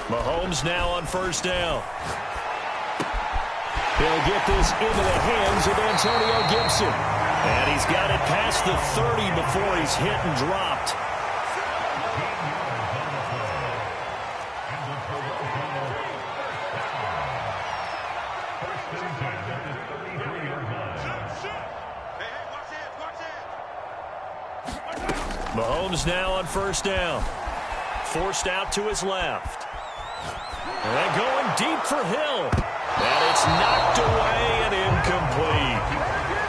Mahomes now on first down. He'll get this into the hands of Antonio Gibson. And he's got it past the 30 before he's hit and dropped. Mahomes now on first down. Forced out to his left. And going deep for Hill. And it's knocked away and incomplete.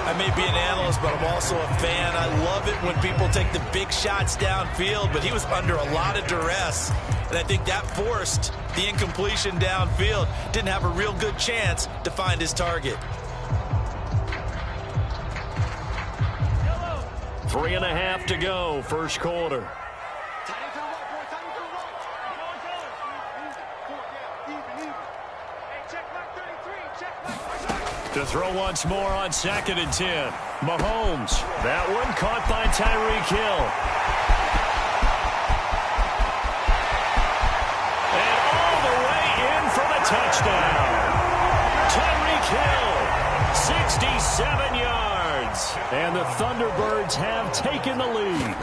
I may be an analyst, but I'm also a fan. I love it when people take the big shots downfield, but he was under a lot of duress. And I think that forced the incompletion downfield. Didn't have a real good chance to find his target. 3.5 to go, first quarter. To throw once more on 2nd and 10. Mahomes. That one caught by Tyreek Hill. And all the way in for the touchdown. Tyreek Hill, 67 yards. And the Thunderbirds have taken the lead.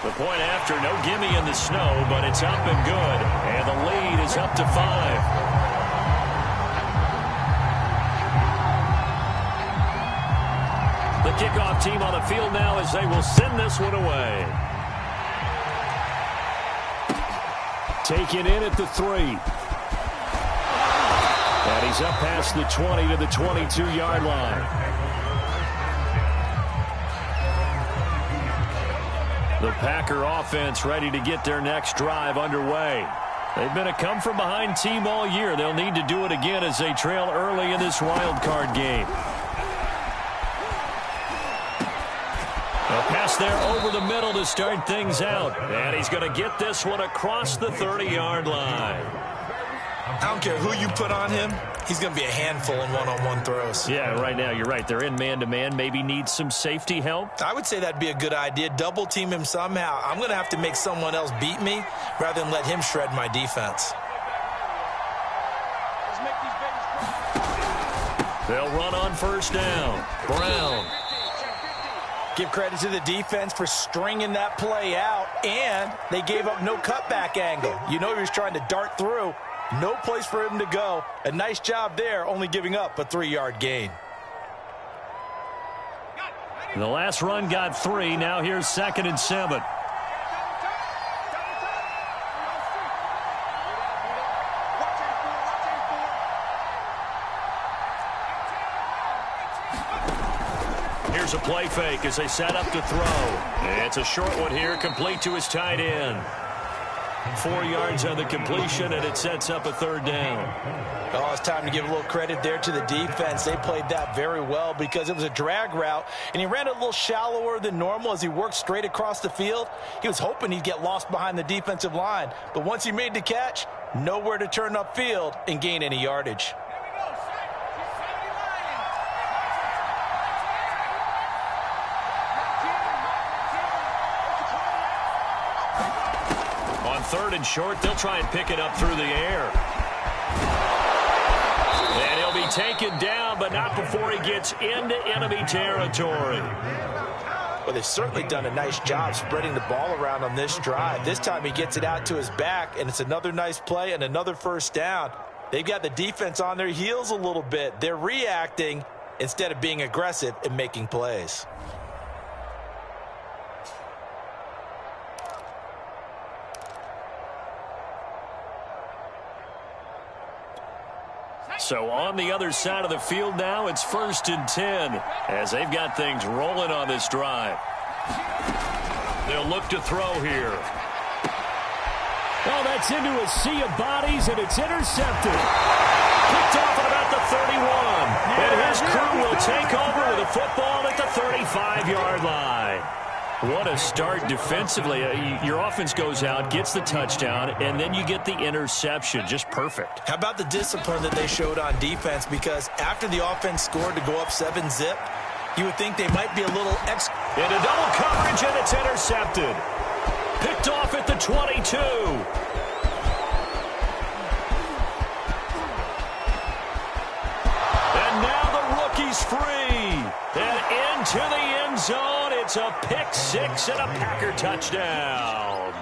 The point after, no gimme in the snow, but it's up and good. And the lead is up to 5. The kickoff team on the field now as they will send this one away. Taken in at the 3. And he's up past the 20 to the 22-yard line. The Packer offense ready to get their next drive underway. They've been a come-from-behind team all year. They'll need to do it again as they trail early in this wild card game. A pass there over the middle to start things out. And he's going to get this one across the 30-yard line. I don't care who you put on him. He's going to be a handful in one-on-one throws. Yeah, right now, you're right. They're in man-to-man. Maybe need some safety help. I would say that'd be a good idea. Double team him somehow. I'm going to have to make someone else beat me rather than let him shred my defense. They'll run on first down. Brown. Give credit to the defense for stringing that play out, and they gave up no cutback angle. You know he was trying to dart through. No place for him to go. A nice job there, only giving up a 3-yard gain. The last run got 3. Now here's 2nd and 7. Here's a play fake as they set up to throw. It's a short one here, complete to his tight end. 4 yards on the completion, and it sets up a 3rd down. Oh, it's time to give a little credit there to the defense. They played that very well because it was a drag route, and he ran a little shallower than normal as he worked straight across the field. He was hoping he'd get lost behind the defensive line, but once he made the catch, nowhere to turn upfield and gain any yardage. On 3rd and short, they'll try and pick it up through the air. And he'll be taken down, but not before he gets into enemy territory. Well, they've certainly done a nice job spreading the ball around on this drive. This time he gets it out to his back, and it's another nice play and another first down. They've got the defense on their heels a little bit. They're reacting instead of being aggressive and making plays. So on the other side of the field now, it's 1st and 10 as they've got things rolling on this drive. They'll look to throw here. Well, that's into a sea of bodies, and it's intercepted. Picked off at about the 31. And his crew will take over with a football at the 35-yard line. What a start defensively. Your offense goes out, gets the touchdown, and then you get the interception. Just perfect. How about the discipline that they showed on defense? Because after the offense scored to go up 7-zip, you would think they might be a little into double coverage, and it's intercepted. Picked off at the 22. And now the rookie's free. And into the end zone. It's a pick six and a Packer touchdown.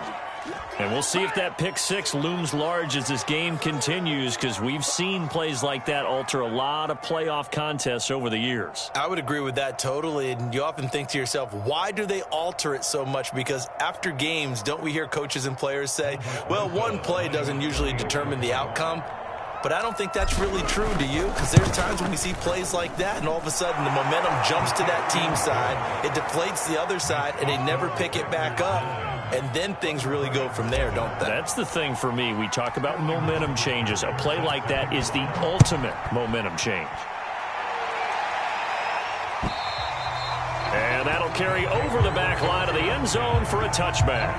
And we'll see if that pick six looms large as this game continues, because we've seen plays like that alter a lot of playoff contests over the years. I would agree with that totally, and you often think to yourself, why do they alter it so much? Because after games, don't we hear coaches and players say, well, one play doesn't usually determine the outcome? But I don't think that's really true, do you? Because there's times when we see plays like that, and all of a sudden the momentum jumps to that team side, it deflates the other side, and they never pick it back up. And then things really go from there, don't they? That's the thing for me. We talk about momentum changes. A play like that is the ultimate momentum change. And that'll carry over the back line of the end zone for a touchback.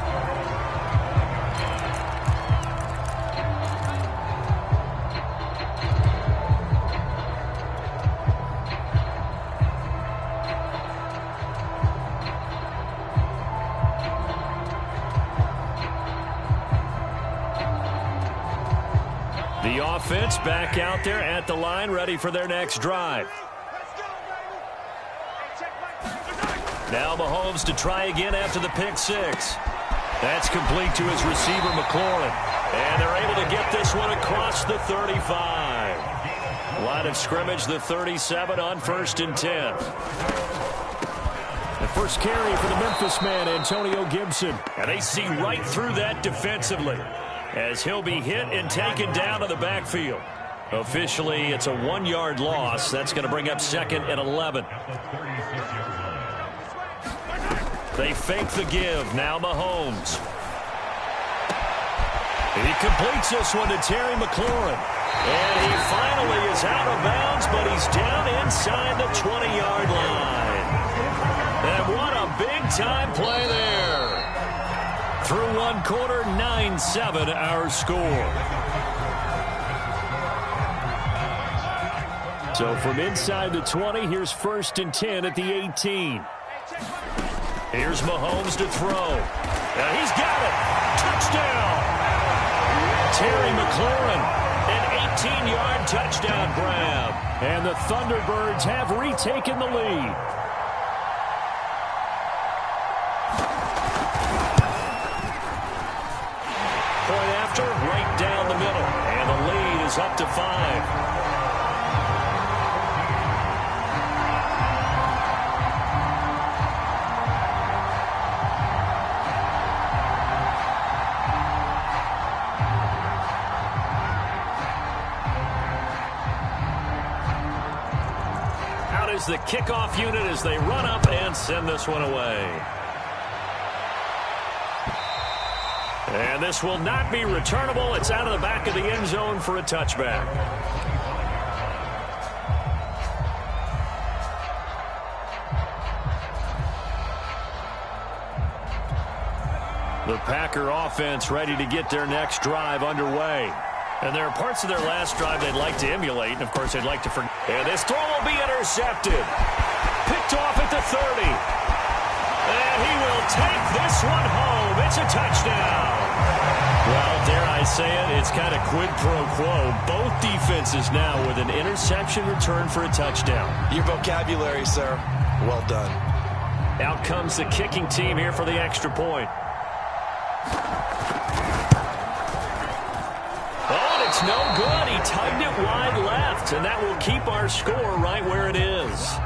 The offense back out there at the line, ready for their next drive. Now Mahomes to try again after the pick six. That's complete to his receiver, McLaurin. And they're able to get this one across the 35. Line of scrimmage, the 37 on 1st and 10. The first carry for the Memphis man, Antonio Gibson. And they see right through that defensively, as he'll be hit and taken down to the backfield. Officially, it's a 1-yard loss. That's going to bring up 2nd and 11. They fake the give. Now Mahomes. He completes this one to Terry McLaurin. And he finally is out of bounds, but he's down inside the 20-yard line. And what a big-time play there. Through one quarter, 9-7 our score. So from inside the 20, here's 1st and 10 at the 18. Here's Mahomes to throw. Now he's got it. Touchdown. Terry McLaurin, an 18-yard touchdown grab. And the Thunderbirds have retaken the lead. Right down the middle, and the lead is up to 5. Out is the kickoff unit as they run up and send this one away. And this will not be returnable. It's out of the back of the end zone for a touchback. The Packer offense ready to get their next drive underway. And there are parts of their last drive they'd like to emulate, and of course they'd like to forget. And this throw will be intercepted. Picked off at the 30. And he will take this one home. It's a touchdown. Well, dare I say it, it's kind of quid pro quo. Both defenses now with an interception return for a touchdown. Your vocabulary, sir. Well done. Out comes the kicking team here for the extra point. Oh, and it's no good. He tugged it wide left, and that will keep our score right where it is.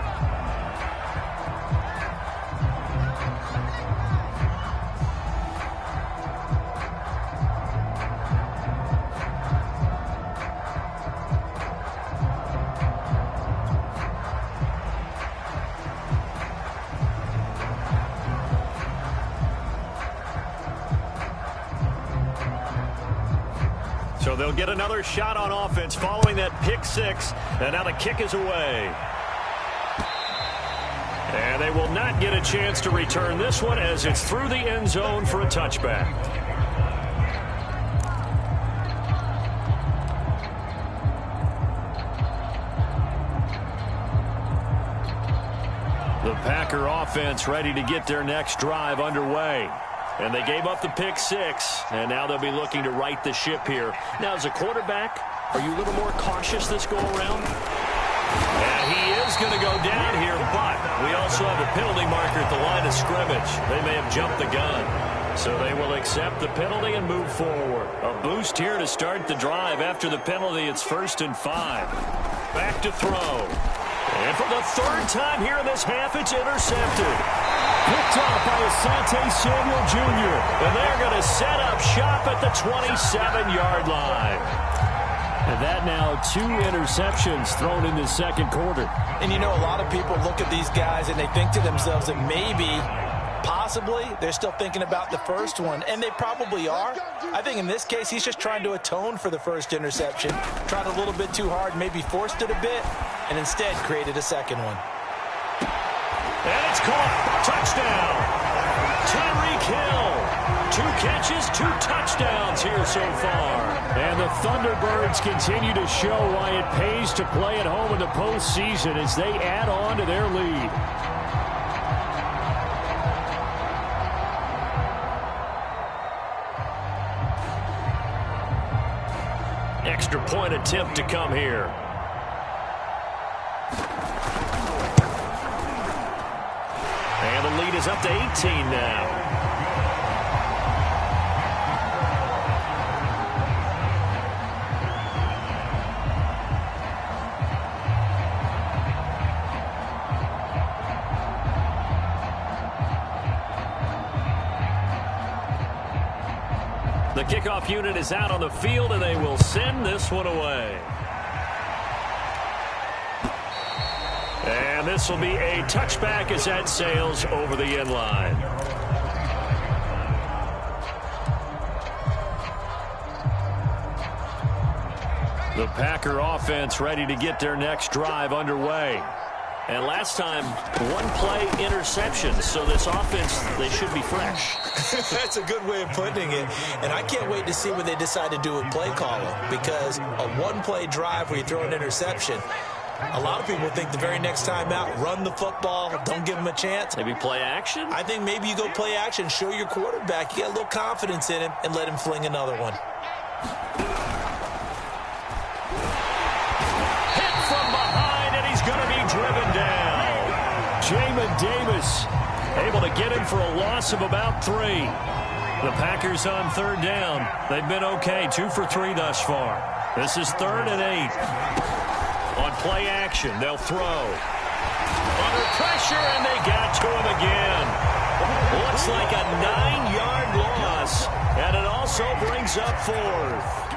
So they'll get another shot on offense following that pick six. And now the kick is away. And they will not get a chance to return this one as it's through the end zone for a touchback. The Packer offense ready to get their next drive underway. And they gave up the pick 6, and now they'll be looking to right the ship here. Now, as a quarterback, are you a little more cautious this go-around? And he is going to go down here, but we also have a penalty marker at the line of scrimmage. They may have jumped the gun. So they will accept the penalty and move forward. A boost here to start the drive. After the penalty, it's 1st and 5. Back to throw. And for the 3rd time here in this half, it's intercepted. Picked off by Asante Samuel Jr. And they're going to set up shop at the 27-yard line. And that now 2 interceptions thrown in the second quarter. And you know, a lot of people look at these guys and they think to themselves that maybe, possibly, they're still thinking about the first one. And they probably are. I think in this case, he's just trying to atone for the first interception. Tried a little bit too hard, maybe forced it a bit, and instead created a second one. And it's caught. Touchdown. Tyreek Hill. 2 catches, 2 touchdowns here so far. And the Thunderbirds continue to show why it pays to play at home in the postseason as they add on to their lead. Extra point attempt to come here. And the lead is up to 18 now. The kickoff unit is out on the field, and they will send this one away. And this will be a touchback as that sails over the end line. The Packer offense ready to get their next drive underway. And last time, 1-play interception. So this offense, they should be fresh. That's a good way of putting it. And I can't wait to see what they decide to do with play calling. Because a 1-play drive where you throw an interception, a lot of people think the very next time out, run the football, don't give them a chance. Maybe play action? I think maybe you go play action, show your quarterback. You got a little confidence in him, and let him fling another one. Driven down. Jamin Davis able to get him for a loss of about 3. The Packers on 3rd down. They've been okay, 2 for 3 thus far. This is 3rd and 8. On play action, they'll throw. Under pressure, and they got to him again. Looks like a 9-yard loss, and it also brings up 4th.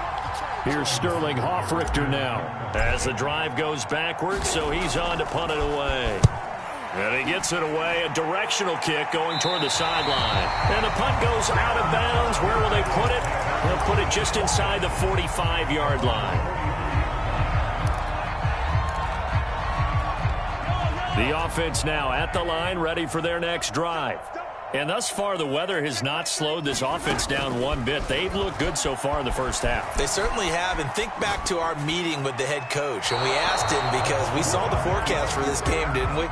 Here's Sterling Hoffrichter now as the drive goes backwards, so he's on to punt it away. And he gets it away, a directional kick going toward the sideline. And the punt goes out of bounds. Where will they put it? They'll put it just inside the 45-yard line. The offense now at the line, ready for their next drive. And thus far, the weather has not slowed this offense down one bit. They've looked good so far in the first half. They certainly have. And think back to our meeting with the head coach. And we asked him, because we saw the forecast for this game, didn't we?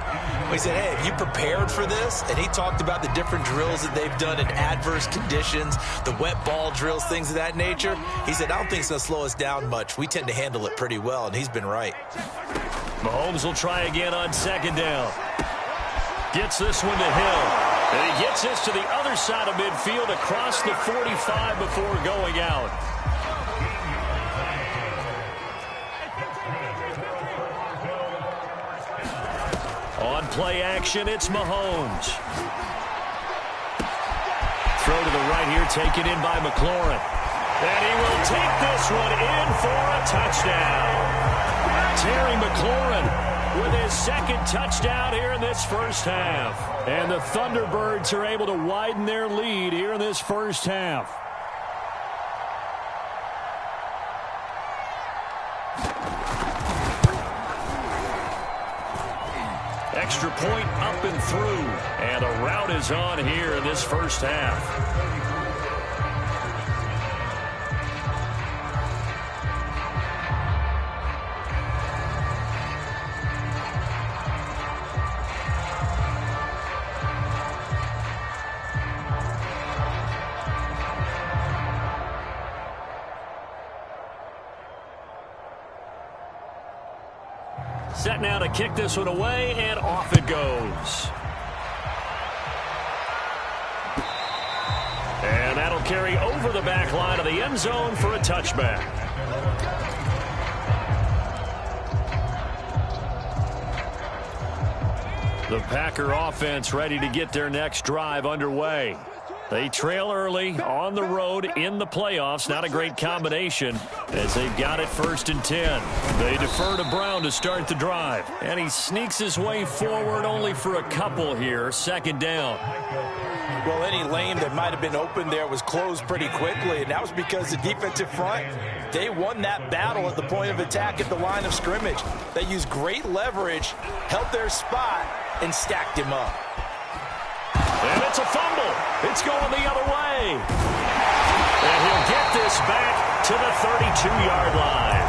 We said, hey, have you prepared for this? And he talked about the different drills that they've done in adverse conditions, the wet ball drills, things of that nature. He said, I don't think it's going to slow us down much. We tend to handle it pretty well, and he's been right. Mahomes will try again on 2nd down. Gets this one to Hill. And he gets this to the other side of midfield across the 45 before going out. On play action, it's Mahomes. Throw to the right here, taken in by McLaurin. And he will take this one in for a touchdown. Terry McLaurin with his 2nd touchdown here in this first half. And the Thunderbirds are able to widen their lead here in this first half. Extra point up and through. And the route is on here in this first half. Set now to kick this one away, and off it goes. And that'll carry over the back line of the end zone for a touchback. The Packer offense ready to get their next drive underway. They trail early on the road in the playoffs. Not a great combination as they've got it 1st and 10. They defer to Brown to start the drive. And he sneaks his way forward only for a couple here. 2nd down. Well, any lane that might have been open there was closed pretty quickly, and that was because the defensive front, they won that battle at the point of attack at the line of scrimmage. They used great leverage, held their spot, and stacked him up. And it's a fumble. It's going the other way. And he'll get this back to the 32-yard line.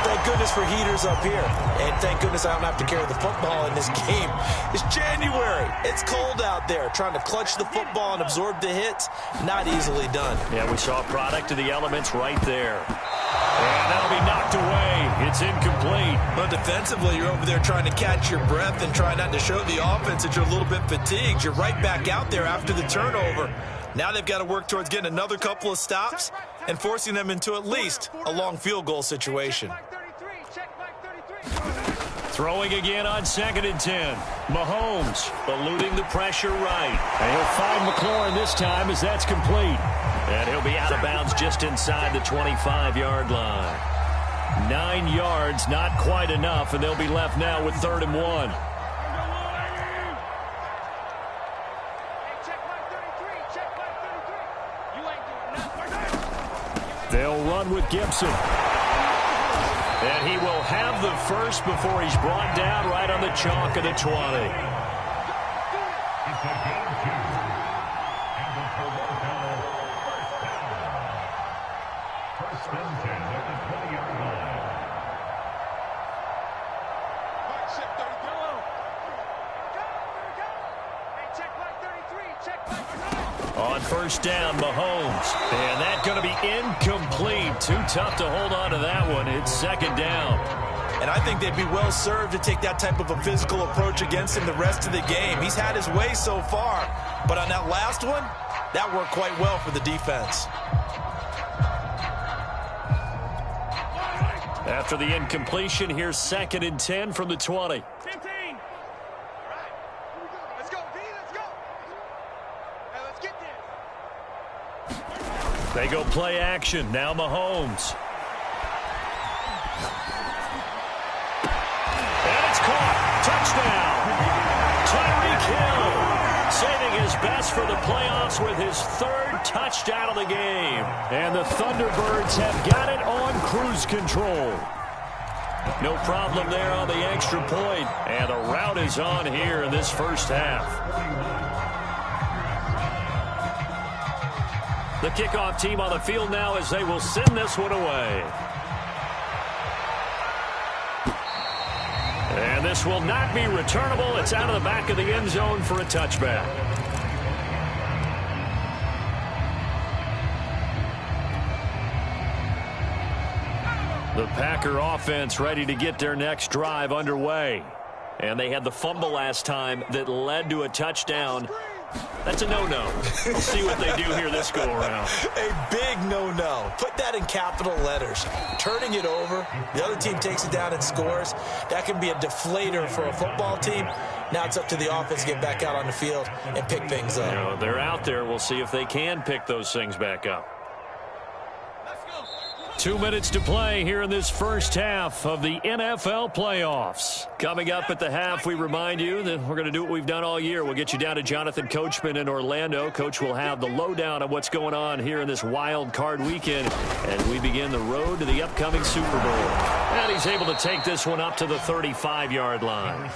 Thank goodness for heaters up here. And thank goodness I don't have to carry the football in this game. It's January. It's cold out there. Trying to clutch the football and absorb the hits, not easily done. Yeah, we saw a product of the elements right there. And that'll be knocked away. It's incomplete. But defensively, you're over there trying to catch your breath and try not to show the offense that you're a little bit fatigued. You're right back out there after the turnover. Now they've got to work towards getting another couple of stops and forcing them into at least a long field goal situation. Throwing again on 2nd and 10. Mahomes eluding the pressure right. And he'll find McLaurin this time as that's complete. And he'll be out of bounds just inside the 25-yard line. 9 yards, not quite enough, and they'll be left now with 3rd and 1. They'll run with Gibson. And he will have the first before he's brought down right on the chalk of the 20. On 1st down, Mahomes. And that's going to be incomplete. Too tough to hold on to that one. It's 2nd down. And I think they'd be well served to take that type of a physical approach against him the rest of the game. He's had his way so far. But on that last one, that worked quite well for the defense. After the incompletion, here's 2nd and 10 from the 20. They go play action. Now Mahomes. And it's caught. Touchdown. Tyreek Hill saving his best for the playoffs with his 3rd touchdown of the game. And the Thunderbirds have got it on cruise control. No problem there on the extra point. And the route is on here in this first half. The kickoff team on the field now as they will send this one away. And this will not be returnable. It's out of the back of the end zone for a touchback. The Packer offense ready to get their next drive underway. And they had the fumble last time that led to a touchdown. That's a no-no. We'll see what they do here this go-around. A big no-no. Put that in capital letters. Turning it over, the other team takes it down and scores. That can be a deflator for a football team. Now it's up to the offense to get back out on the field and pick things up. You know, they're out there. We'll see if they can pick those things back up. 2 minutes to play here in this first half of the NFL playoffs. Coming up at the half, we remind you that we're going to do what we've done all year. We'll get you down to Jonathan Coachman in Orlando. Coach will have the lowdown of what's going on here in this wild card weekend as we begin the road to the upcoming Super Bowl. And he's able to take this one up to the 35-yard line.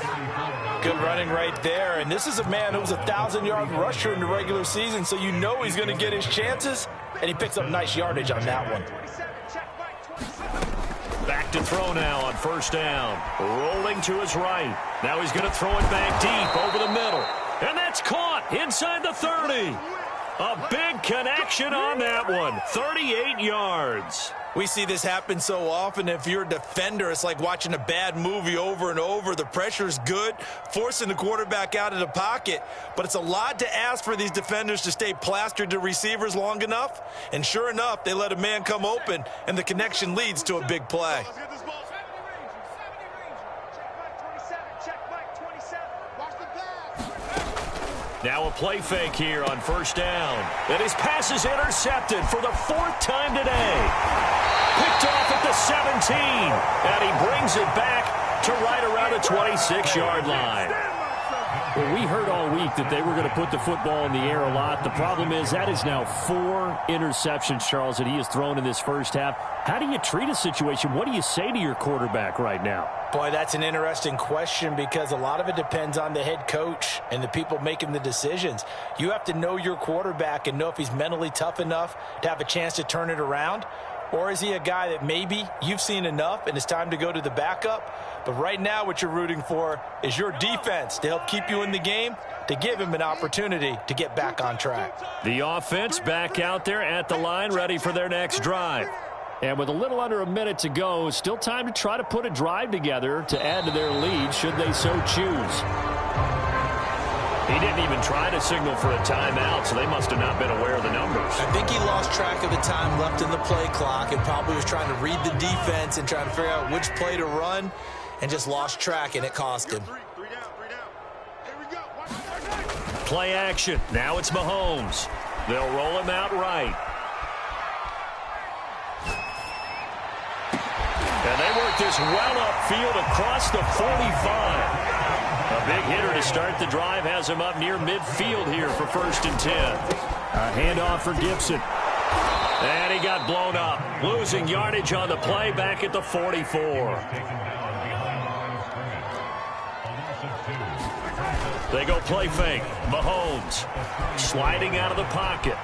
Good running right there. And this is a man who was a 1,000-yard rusher in the regular season, so you know he's going to get his chances, and he picks up nice yardage on that one. Back to throw now on 1st down. Rolling to his right. Now he's going to throw it back deep over the middle. And that's caught inside the 30. A big connection on that one. 38 yards. We see this happen so often. If you're a defender, it's like watching a bad movie over and over. The pressure's good, forcing the quarterback out of the pocket. But it's a lot to ask for these defenders to stay plastered to receivers long enough. And sure enough, they let a man come open, and the connection leads to a big play. Now a play fake here on first down. And his pass is intercepted for the 4th time today. Picked off at the 17. And he brings it back to right around the 26-yard line. Well, we heard all week that they were going to put the football in the air a lot. The problem is that is now 4 interceptions, Charles, that he has thrown in this first half. How do you treat a situation? What do you say to your quarterback right now? Boy, that's an interesting question because a lot of it depends on the head coach and the people making the decisions. You have to know your quarterback and know if he's mentally tough enough to have a chance to turn it around. Or is he a guy that maybe you've seen enough and it's time to go to the backup? But right now what you're rooting for is your defense to help keep you in the game, to give him an opportunity to get back on track. The offense back out there at the line, ready for their next drive. And with a little under a minute to go, still time to try to put a drive together to add to their lead should they so choose. He didn't even try to signal for a timeout, so they must have not been aware of the numbers. I think he lost track of the time left in the play clock and probably was trying to read the defense and trying to figure out which play to run and just lost track, and it cost him. Play action. Now it's Mahomes. They'll roll him out right. And they work this well upfield across the 45. A big hitter to start the drive has him up near midfield here for 1st and 10. A handoff for Gibson. And he got blown up. Losing yardage on the play back at the 44. They go play fake. Mahomes sliding out of the pocket.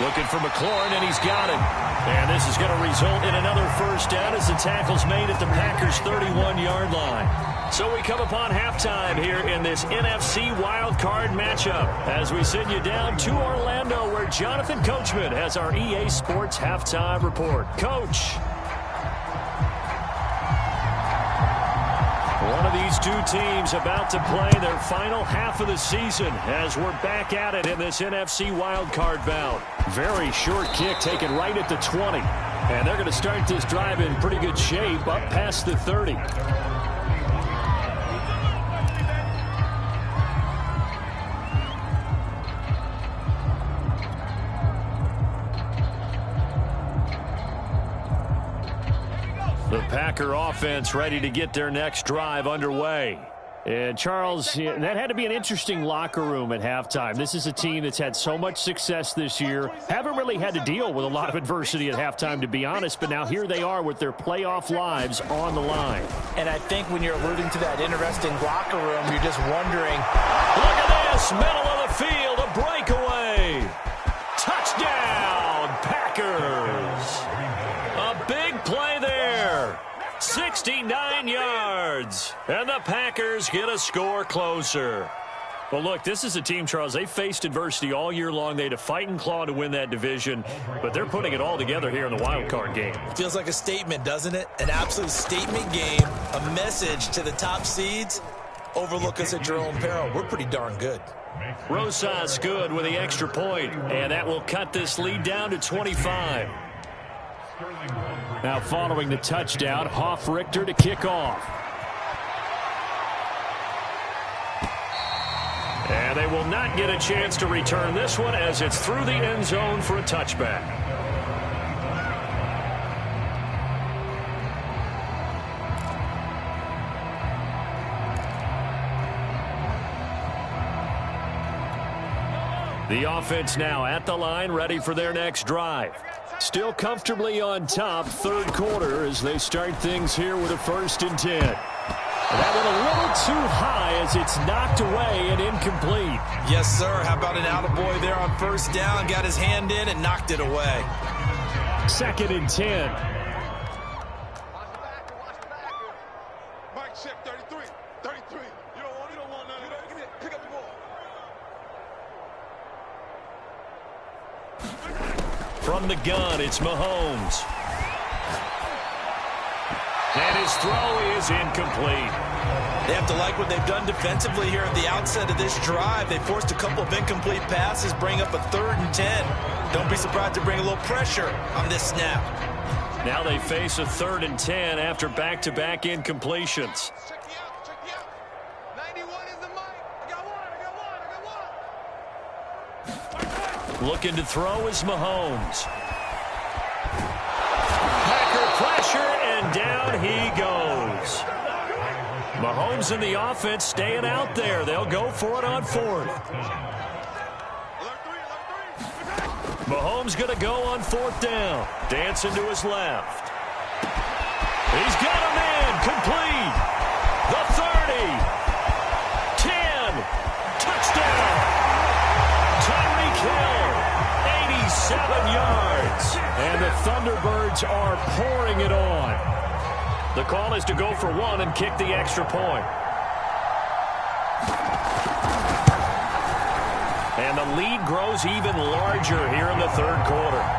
Looking for McLaurin, and he's got him. And this is going to result in another first down as the tackle's made at the Packers' 31-yard line. So we come upon halftime here in this NFC wildcard matchup as we send you down to Orlando where Jonathan Coachman has our EA Sports halftime report. Coach. One of these two teams about to play their final half of the season as we're back at it in this NFC wildcard bout. Very short kick taken right at the 20. And they're going to start this drive in pretty good shape up past the 30. The Packer offense ready to get their next drive underway. And, Charles, that had to be an interesting locker room at halftime. This is a team that's had so much success this year. Haven't really had to deal with a lot of adversity at halftime, to be honest. But now here they are with their playoff lives on the line. And I think when you're alluding to that interesting locker room, you're just wondering. Look at this. Middle of the field. A breakaway. Touchdown, Packers. A big play there. 69 yards. And the Packers get a score closer. Well, look, this is a team, Charles. They faced adversity all year long. They had to fight and claw to win that division. But they're putting it all together here in the wild card game. Feels like a statement, doesn't it? An absolute statement game. A message to the top seeds. Overlook us at your own peril. We're pretty darn good. Rosas good with the extra point. And that will cut this lead down to 25. Now following the touchdown, Hoff-Richter to kick off. And they will not get a chance to return this one as it's through the end zone for a touchback. The offense now at the line, ready for their next drive. Still comfortably on top, third quarter as they start things here with a 1st and 10. That went a little too high as it's knocked away and incomplete. Yes, sir. How about an attaboy there on first down? Got his hand in and knocked it away. 2nd and 10. Mike, check 33. 33. You don't want none. Give me it. Pick up the ball. From the gun, it's Mahomes. And his throw is incomplete. They have to like what they've done defensively here at the outset of this drive. They forced a couple of incomplete passes, bring up a 3rd and 10. Don't be surprised to bring a little pressure on this snap. Now they face a 3rd and 10 after back-to-back incompletions. Check you out. Check you out. 91 is the mic. I got one. Looking to throw is Mahomes. Packer pressure, and down he goes. Mahomes and the offense staying out there. They'll go for it on 4th. Mahomes going to go on 4th down. Dancing to his left. He's got a man. Complete. The 30. 10. Touchdown. Tyreek Hill. 87 yards. And the Thunderbirds are pouring it on. The call is to go for 1 and kick the extra point. And the lead grows even larger here in the 3rd quarter.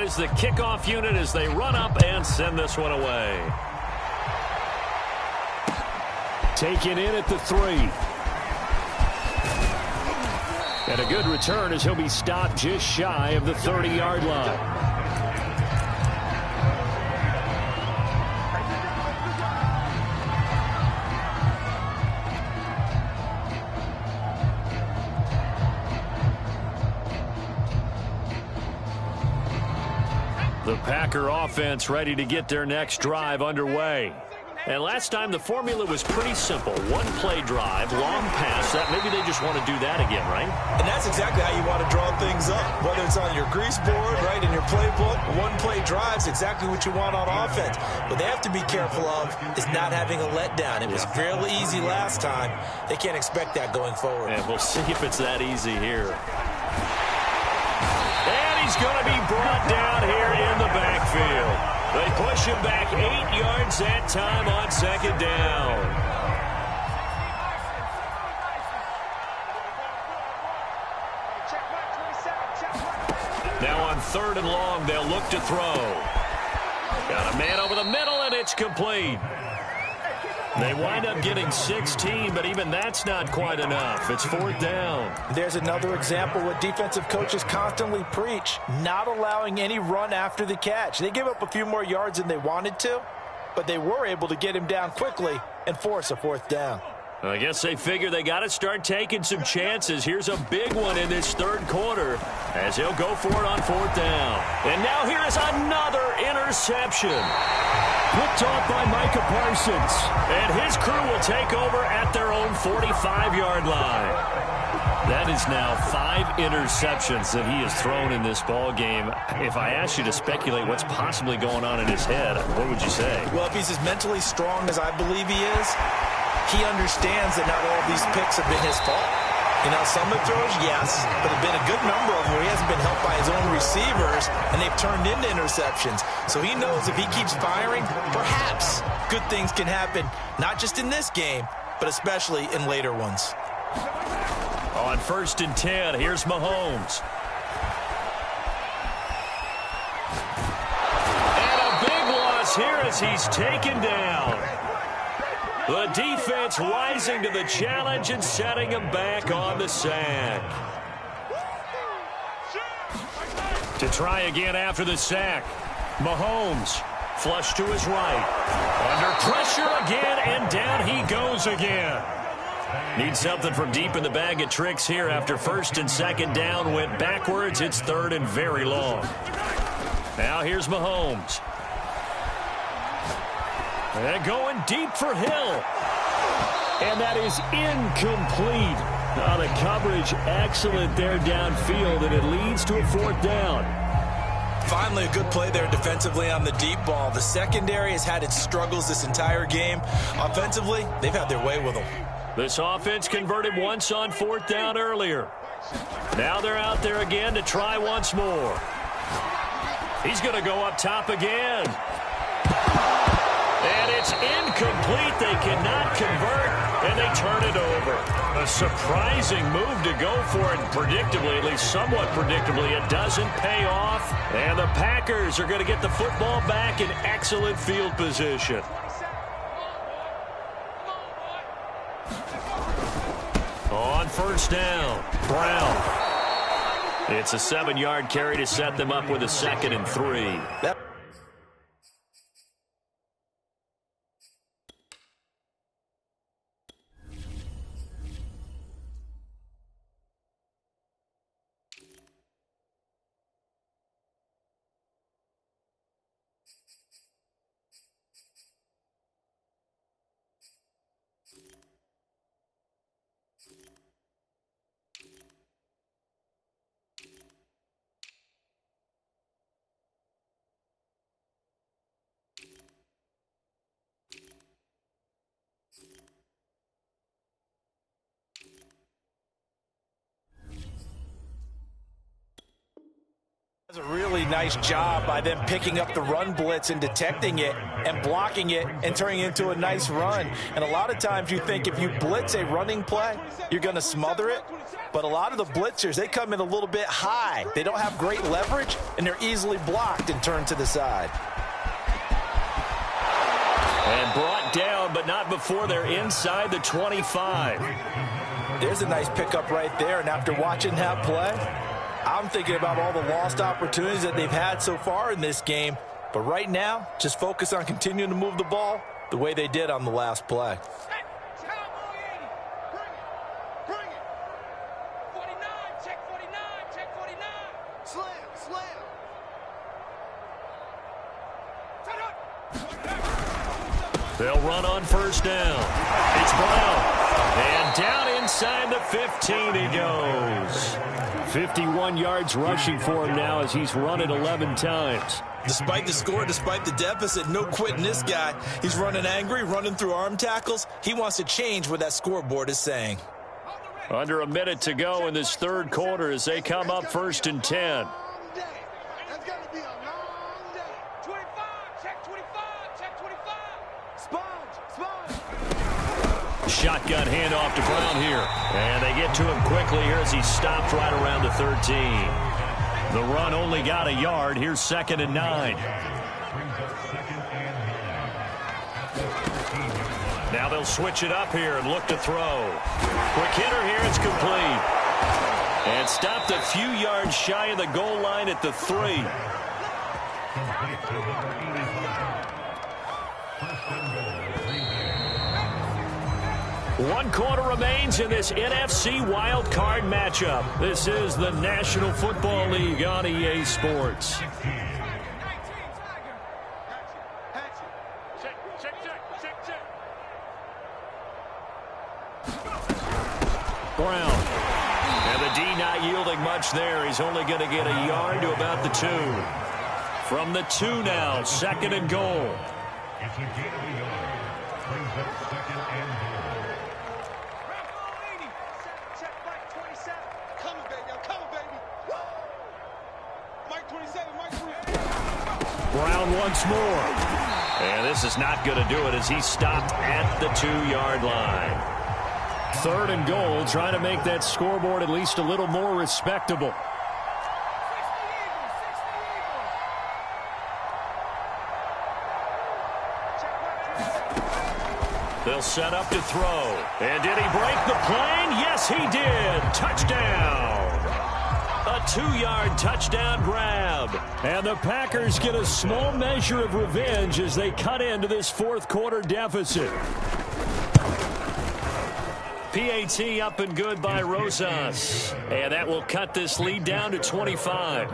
Is the kickoff unit as they run up and send this one away. Taken in at the 3. And a good return as he'll be stopped just shy of the 30-yard line. The Packer offense ready to get their next drive underway. And last time the formula was pretty simple. 1-play drive, long pass. That maybe they just want to do that again, right? And that's exactly how you want to draw things up. Whether it's on your grease board, right, in your playbook, 1-play drive's exactly what you want on offense. What they have to be careful of is not having a letdown. It was fairly easy last time. They can't expect that going forward. And we'll see if it's that easy here. He's going to be brought down here in the backfield. They push him back 8 yards that time on 2nd down. Now on 3rd and long, they'll look to throw. Got a man over the middle, and it's complete. They wind up getting 16, but even that's not quite enough. It's 4th down. There's another example what defensive coaches constantly preach, not allowing any run after the catch. They give up a few more yards than they wanted to, but they were able to get him down quickly and force a 4th down. I guess they figure they got to start taking some chances. Here's a big one in this 3rd quarter as he'll go for it on 4th down. And now here is another interception. Picked off by Micah Parsons. And his crew will take over at their own 45-yard line. That is now 5 interceptions that he has thrown in this ball game. If I asked you to speculate what's possibly going on in his head, what would you say? Well, if he's as mentally strong as I believe he is, he understands that not all of these picks have been his fault. You know, some of the throws, yes, but there have been a good number of them where he hasn't been helped by his own receivers, and they've turned into interceptions. So he knows if he keeps firing, perhaps good things can happen, not just in this game, but especially in later ones. On 1st and 10, here's Mahomes. And a big loss here as he's taken down. The defense rising to the challenge and setting him back on the sack. To try again after the sack. Mahomes flush to his right. Under pressure again, and down he goes again. Need something from deep in the bag of tricks here after first and second down went backwards. It's third and very long. Now here's Mahomes. And going deep for Hill. And that is incomplete. The coverage excellent there downfield, and it leads to a fourth down. Finally, a good play there defensively on the deep ball. The secondary has had its struggles this entire game. Offensively, they've had their way with them. This offense converted once on fourth down earlier. Now they're out there again to try once more. He's going to go up top again. And it's incomplete. They cannot convert, and they turn it over. A surprising move to go for it, and predictably, at least somewhat predictably, it doesn't pay off. And the Packers are going to get the football back in excellent field position. On first down, Brown. It's a 7-yard carry to set them up with a 2nd and 3. That's a really nice job by them picking up the run blitz and detecting it and blocking it and turning it into a nice run. And a lot of times you think if you blitz a running play, you're going to smother it. But a lot of the blitzers, they come in a little bit high. They don't have great leverage, and they're easily blocked and turned to the side. And brought down, but not before they're inside the 25. There's a nice pickup right there. And after watching that play, I'm thinking about all the lost opportunities that they've had so far in this game. But right now, just focus on continuing to move the ball the way they did on the last play. They'll run on first down. It's Brown. And down inside the 15 he goes. 51 yards rushing for him now as he's run it 11 times. Despite the score, despite the deficit, no quitting this guy. He's running angry, running through arm tackles. He wants to change what that scoreboard is saying. Under a minute to go in this third quarter as they come up first and 10. Shotgun handoff to Brown here. And they get to him quickly here as he stopped right around the 13. The run only got a yard. Here's 2nd and 9. Now they'll switch it up here and look to throw. Quick hitter here. It's complete. And stopped a few yards shy of the goal line at the 3. One quarter remains in this NFC Wild Card matchup. This is the National Football League on EA Sports. Brown. And the D not yielding much there. He's only going to get a yard to about the 2. From the 2 now, 2nd and goal. Brown once more. And this is not going to do it as he stopped at the 2-yard line. 3rd and goal, trying to make that scoreboard at least a little more respectable. They'll set up to throw. And did he break the plane? Yes, he did. Touchdown. A 2-yard touchdown grab. And the Packers get a small measure of revenge as they cut into this fourth quarter deficit. PAT up and good by Rosas. And that will cut this lead down to 25.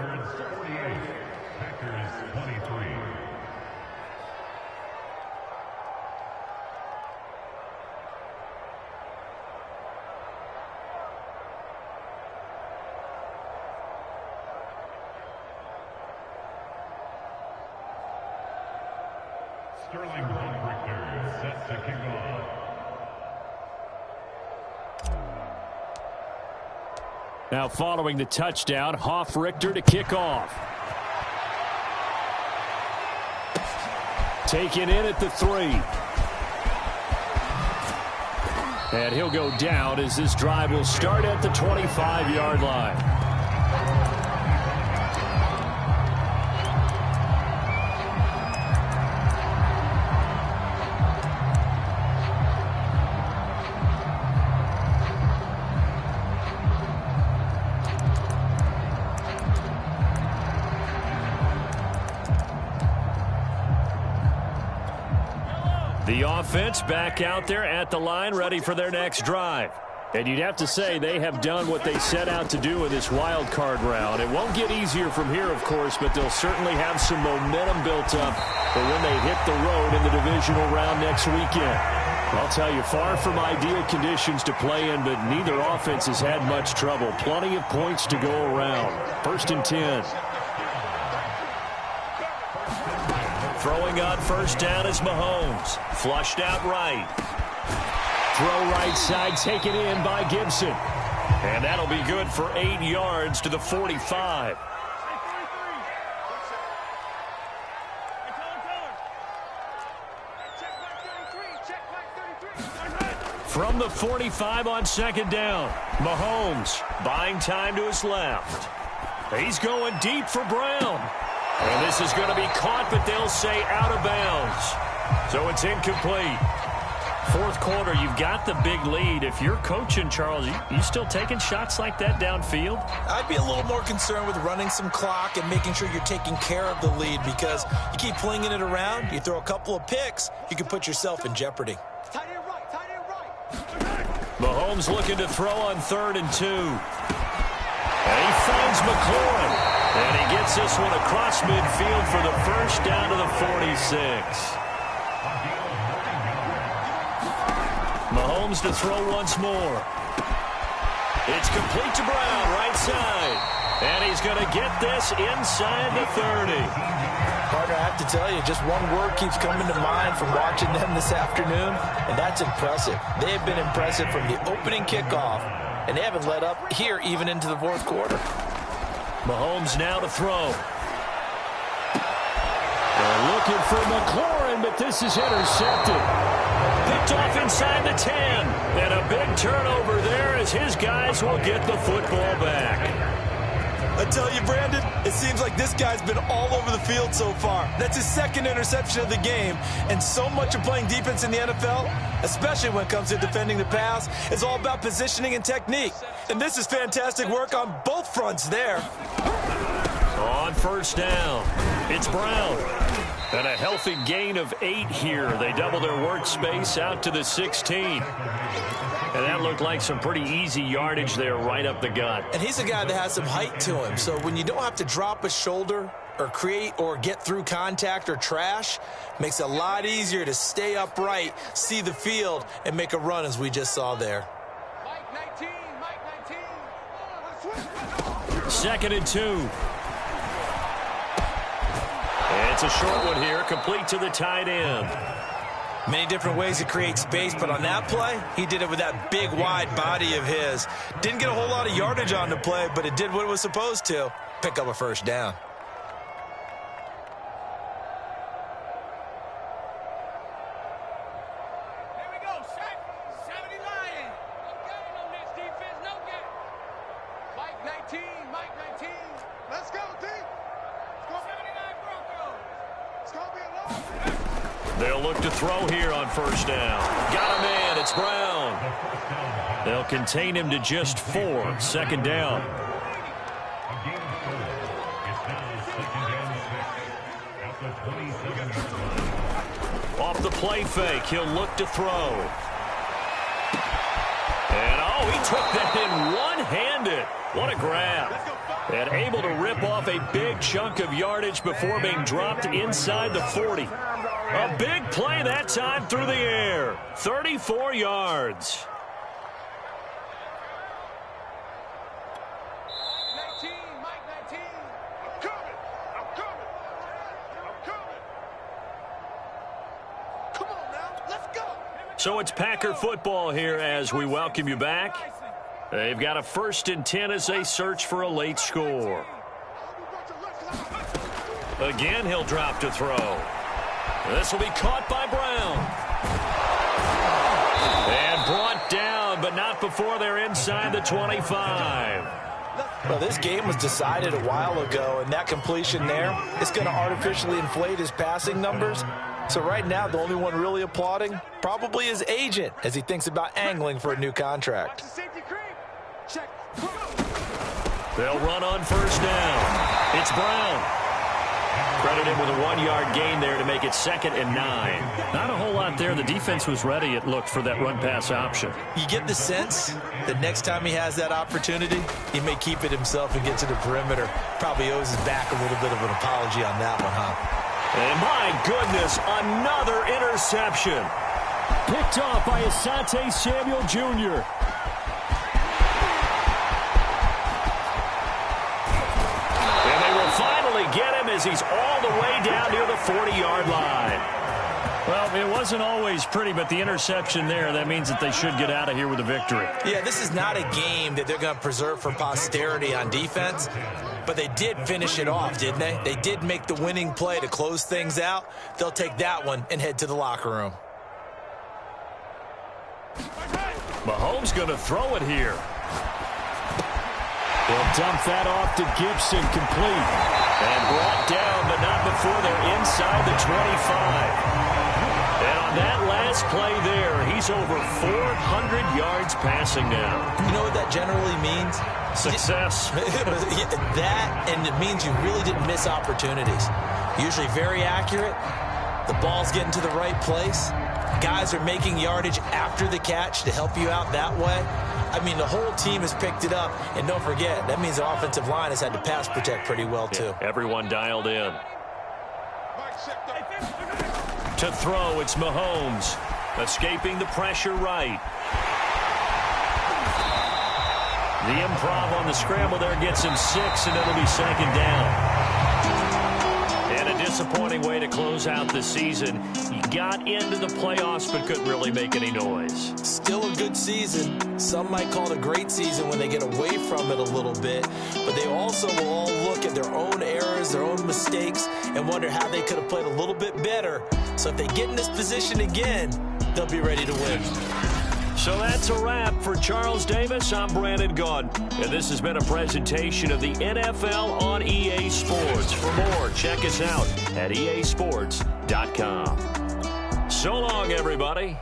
Sterling Hofrichter set to kick off. Now following the touchdown, Hofrichter to kick off. Taken in at the 3. And he'll go down as this drive will start at the 25-yard line. The offense back out there at the line, ready for their next drive. And you'd have to say they have done what they set out to do in this wild card round. It won't get easier from here, of course, but they'll certainly have some momentum built up for when they hit the road in the divisional round next weekend. I'll tell you, far from ideal conditions to play in, but neither offense has had much trouble. Plenty of points to go around. 1st and 10. Throwing on first down is Mahomes. Flushed out right. Throw right side, taken in by Gibson. And that'll be good for 8 yards to the 45. From the 45 on 2nd down, Mahomes buying time to his left. He's going deep for Brown. And this is going to be caught, but they'll say out of bounds. So it's incomplete. 4th quarter, you've got the big lead. If you're coaching, Charles, you still taking shots like that downfield? I'd be a little more concerned with running some clock and making sure you're taking care of the lead, because you keep flinging it around, you throw a couple of picks, you can put yourself in jeopardy. Tight end right. Mahomes looking to throw on 3rd and 2. And he finds McLaurin. And he gets this one across midfield for the first down to the 46. Mahomes to throw once more. It's complete to Brown, right side. And he's going to get this inside the 30. Partner, I have to tell you, just one word keeps coming to mind from watching them this afternoon, and that's impressive. They have been impressive from the opening kickoff, and they haven't let up here even into the 4th quarter. Mahomes now to throw. They're looking for McLaurin, but this is intercepted. Picked off inside the 10. And a big turnover there as his guys will get the football back. I tell you, Brandon, it seems like this guy's been all over the field so far. That's his 2nd interception of the game. And so much of playing defense in the NFL, especially when it comes to defending the pass, is all about positioning and technique. And this is fantastic work on both fronts there. On 1st down, it's Brown. And a healthy gain of 8 here. They double their workspace out to the 16. And that looked like some pretty easy yardage there right up the gut. And he's a guy that has some height to him. So when you don't have to drop a shoulder or create or get through contact or trash, makes it a lot easier to stay upright, see the field, and make a run as we just saw there. Mike 19. 2nd and 2. It's a short one here, complete to the tight end. Many different ways to create space, but on that play, he did it with that big, wide body of his. Didn't get a whole lot of yardage on the play, but it did what it was supposed to. Pick up a 1st down. Here we go. Set. 70 Lions. No game on this defense. No game. Mike 19. Let's go, D. Let's go. 79 Broncos. It's going to be a long. They'll look to throw here on 1st down. Got a man. It's Brown. They'll contain him to just 4. 2nd down. Off the play fake, he'll look to throw. And, oh, he took that in one-handed. What a grab. And able to rip off a big chunk of yardage before being dropped inside the 40. A big play that time through the air. 34 yards. So it's Packer football here as we welcome you back. They've got a 1st and 10 as they search for a late score. Again, he'll drop to throw. This will be caught by Brown. And brought down, but not before they're inside the 25. Well, this game was decided a while ago, and that completion there is going to artificially inflate his passing numbers. So right now, the only one really applauding probably his agent as he thinks about angling for a new contract. They'll run on 1st down. It's Brown. Credited with a 1-yard gain there to make it 2nd and 9. Not a whole lot there. The defense was ready, it looked, for that run-pass option. You get the sense that next time he has that opportunity, he may keep it himself and get to the perimeter. Probably owes his back a little bit of an apology on that one, huh? And my goodness, another interception. Picked off by Asante Samuel Jr. And they will finally get him as he's all the way down near the 40-yard line. Well, it wasn't always pretty, but the interception there, that means that they should get out of here with a victory. Yeah, this is not a game that they're going to preserve for posterity on defense, but they did finish it off, didn't they? They did make the winning play to close things out. They'll take that one and head to the locker room. Mahomes going to throw it here. They'll dump that off to Gibson, complete. And brought down, but not before they're inside the 25. And on that last play there, he's over 400 yards passing now. You know what that generally means? Success. That, and it means you really didn't miss opportunities. Usually very accurate. The ball's getting to the right place. Guys are making yardage after the catch to help you out that way. I mean, the whole team has picked it up. And don't forget, that means the offensive line has had to pass protect pretty well, too. Yeah, everyone dialed in. To throw, it's Mahomes. Escaping the pressure right. The improv on the scramble there gets him 6, and it'll be 2nd down. And a disappointing way to close out the season. He got into the playoffs but couldn't really make any noise. Still a good season. Some might call it a great season when they get away from it a little bit. But they also will all look at their own errors, their own mistakes, and wonder how they could have played a little bit better. So if they get in this position again, they'll be ready to win. So that's a wrap for Charles Davis. I'm Brandon Gaudin, and this has been a presentation of the NFL on EA Sports. For more, check us out at easports.com. So long, everybody.